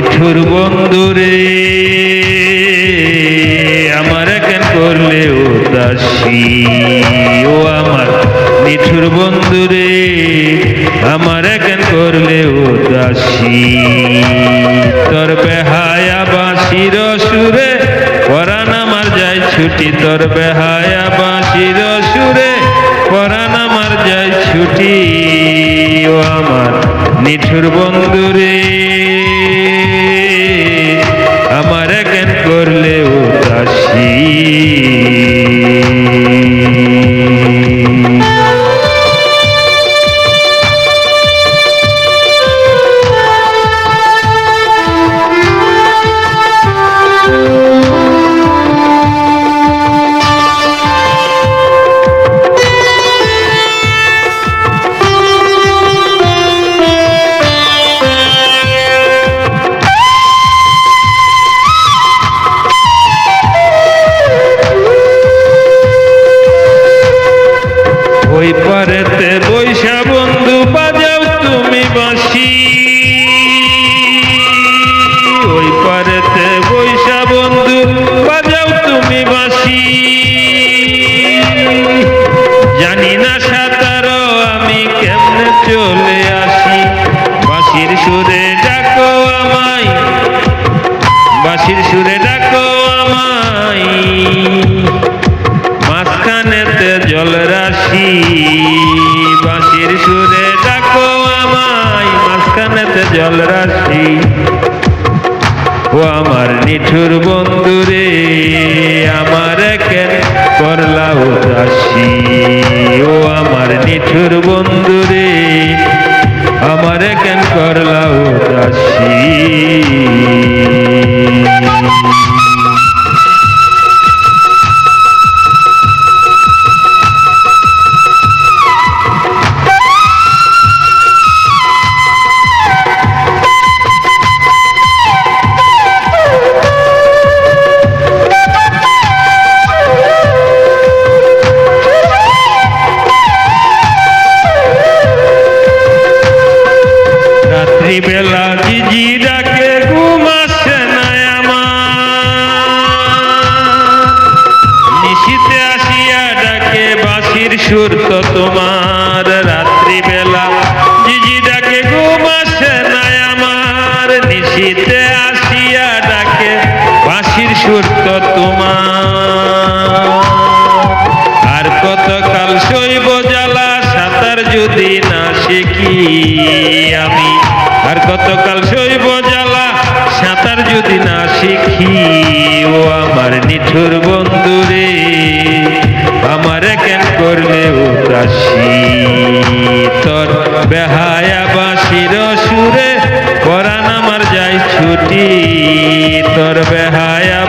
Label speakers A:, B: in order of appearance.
A: নিঠুর বন্ধুরে আমার কেন করলে উদাসী ও আমার নিঠুর বন্ধুরে আমার কেন করলে উদাসী তোর বেহায়া বাঁশির সুরে পরাণ আমার যায় ছুটি তোর বেহায়া বাঁশির সুরে পরাণ আমার যায় ছুটি ও আমার নিঠুর বন্ধুরে আমার কেন করলে উদাসী ওই পারেতে বৈশা বন্ধু বাজাও তুমি বাঁশি ওই পারেতে বৈশা বন্ধু বাজাও তুমি বাঁশি জানি না সাঁতারো আমি কেমনে চলে আসি বাঁশির সুরে ডাকো আমায় বাঁশির সুরে ডাকো আমায় মাঝখানেতে জল রাশি বাঁশির সুরে ডাকো আমায় মাঝখানেতে জল রাশি ও আমার নিঠুর বন্ধুরে আমার কেন করলা উদাসী ও আমার নিঠুর বন্ধুরে আমার কেন করলা উদাসী বেলা জিজি ডাকে ঘুম আসে না আমার নিশীতে আসিয়া ডাকে বাঁশির সুর তো তোমার রাত্রি বেলা জিজি ডাকে ঘুম আসে না আমার নিশীতে আসিয়া ডাকে বাঁশির সুর তো তোমার আর কতকাল শৈব জ্বালা সাঁতার যদি না শিখি আমি আর কতকাল শৈব জ্বালা সাঁতার যদি না শিখি ও আমার নিঠুর বন্ধুরে আমার কেন করলে উদাসী তোর বেহায়া বাঁশির সুরে পরাণ আমার যায় ছুটি তোর বেহায়া